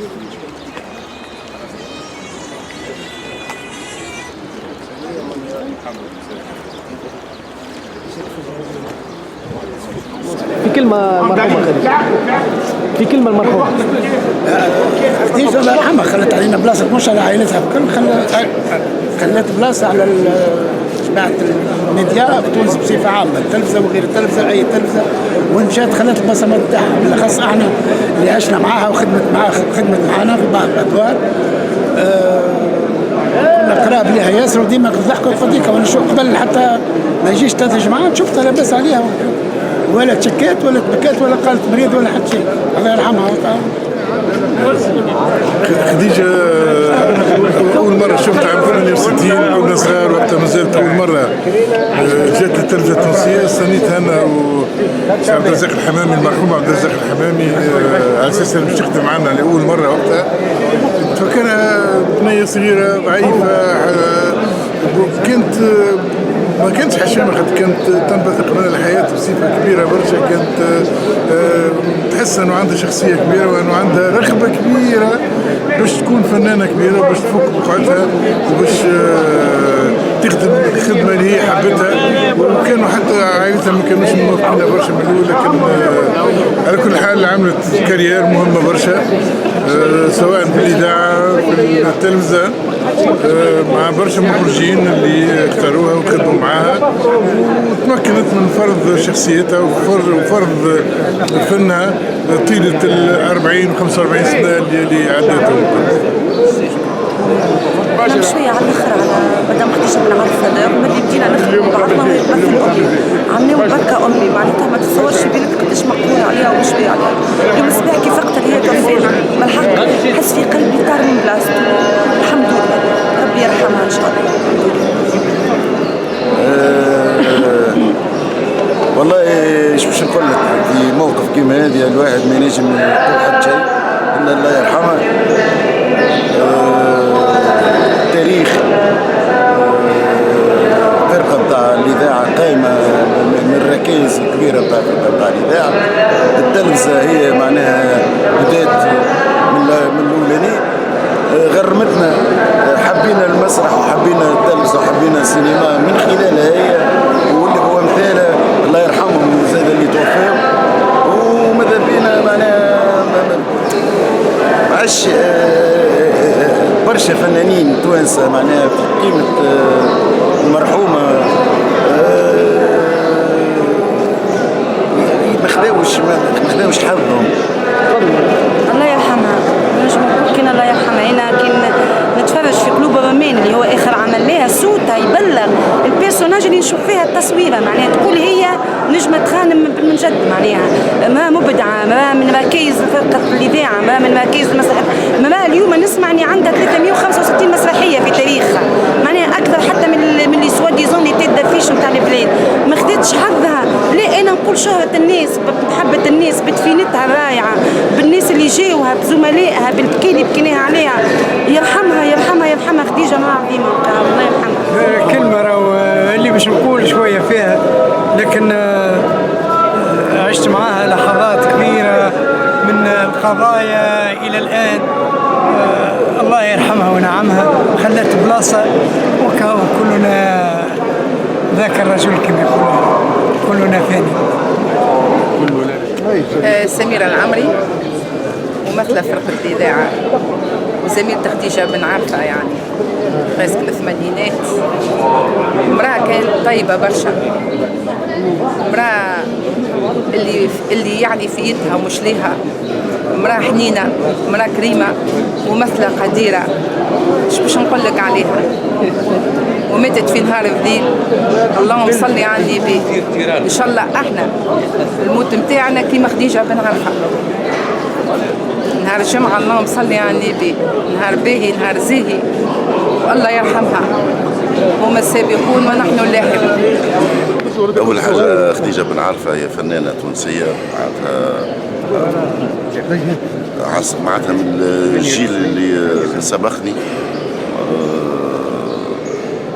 في كلمة مرحومة خديجة، في كلمة المرحومة خديجة الله يرحمها خلت علينا بلاصة مش على عائلتها بكل، خلت بلاصة على جماعة الميديا بتونس بصفة عامة، التلفزة وغير التلفزة أي تلفزة، ومشات خلت البصمات تاعها، بالأخص احنا اللي عشنا معاها خدمت معانا في بعض الأدوار. كنا قراب لها ياسر وديما تضحكوا فضيكة، وانا شو قبل حتى ما يجيش 3 جماعات شفتها لاباس عليها، ولا تشكات ولا تبكات ولا قالت مريض ولا حتى شيء، الله يرحمها. خديجة أول مرة شفتها عام 68 كنا صغار، وقتها ما زالت أول مرة جات التلفزة التونسية، استنيتها أنا وسي عبد الرزاق الحمامي المرحوم عبد الرزاق الحمامي على أساس باش تخدم معنا لأول مرة. وقتها تفكرها بنية صغيرة ضعيفة، ما كانتش حشامة، كانت تنبثق من الحياة بصفة كبيرة برشا، كانت تحس أنه عندها شخصية كبيرة وأنه عندها رغبة كبيرة باش تكون فنانة كبيرة، باش تفك بقعتها وباش تخدم خدمة اللي هي حبتها. وكانوا حتى عائلتها ما كانوش موافقين برشا من الأول، لكن على كل حال عملت كارير مهمة برشا، سواء في الإذاعة في التلفزة مع برشا مخرجين اللي اختاروها وخدموا معاها، وتمكنت من فرض شخصيتها وفرض فنها طيلة 40 و 45 سنة اللي عدتهم. نعم شوية على الآخر على مدام خديجة بن عرفة، ملي بدينا نخدموا بعضنا وهي تمثل أمي، عملوا بركة أمي، معناتها ما تتصورش بالك قداش مقبول عليها ومش بي عليها. يوم الصباح كيف وقت اللي هي توفينا بالحق حس في قلبي طار من بلاصتو، الحمد لله ربي يرحمها إن شاء الله. والله ايش باش نقول لك، في موقف كيما هذا الواحد ما ينجم يقول حتى شيء الا الله يرحمها. تاريخ فرقة بتاع الإذاعة قايمة من الركائز الكبيرة بتاع الإذاعة. التلفزة هي معناها بدات من الأولاني، غرمتنا، حبينا المسرح وحبينا التلفزة وحبينا السينما من خلالها هي، واللي هو مثالها الله يرحمهم زاد اللي توفاو. وماذا بينا معناها معاش برشا فنانين توانسة معناها في قيمة المرحومة ما خداوش حظهم. الله يرحمها، نجم نقول كان الله يرحمها. أنا كي نتفرج في قلوب الرمان اللي هو آخر عمل لها، صوتها يبلغ البيرسوناج اللي نشوف فيها التصويرة، معناها تقول هي نجمة تخانم من جد، معناها ما مبدعة، ما من ركائز فرقة الإذاعة، ما من ركائز المسرح، ما اليوم نسمع أني عندها 365 مسرحية في تاريخها، معناها أكثر حتى من اللي سوا ديزون لي تيت دافيش نتاع البلاد. ما خدتش حظها، لا أنا نقول شهرة الناس، بمحبة الناس، بدفينتها الرائعة، بالناس اللي جاوها، بزملائها، بالبكي اللي بكيناها عليها. يرحمها يرحمها يرحمها خديجة ما عظيمة، الله يرحمها. كلمة راهو اللي باش نقول شوية فيها، لكن عشت معاها لحظات كبيرة من القضايا إلى الآن. الله يرحمها ونعمها، خلت بلاصة وكهو كلنا ذاك الرجل كما يقولون كلنا فاني. سميرة العمري، ممثلة فرقة الإذاعة، وزميلة خديجة بن عرفة، يعني فاسك الثمانينات. امرأة كانت طيبة برشا، امرأة اللي يعني في يدها ومش ليها، امرأة حنينة، امرأة كريمة، ممثلة قديرة، ايش باش نقول لك عليها. وماتت في نهار الليل، اللهم صل على النبي. ان شاء الله احنا الموت متاعنا كيما خديجة بن عرفة، نهار الجمعة اللهم صل على النبي، نهار باهي نهار زاهي، والله يرحمها. هما السابقون ونحن اللاحقون. أول حاجة خديجة بن عرفة هي فنانة تونسية، معناتها من الجيل اللي سبقني،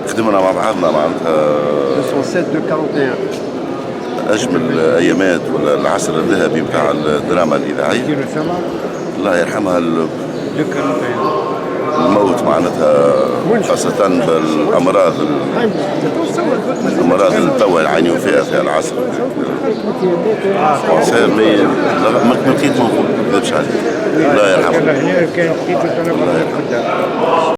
خدمنا مع بعضنا معناتها أجمل أيامات ولا العصر الذهبي بتاع الدراما الإذاعية. الله يرحمها الموت معناتها خاصة بالأمراض اللي توا يعانيوا فيها في العصر. ما لقيت ما نقدرش عليه. الله يرحمه.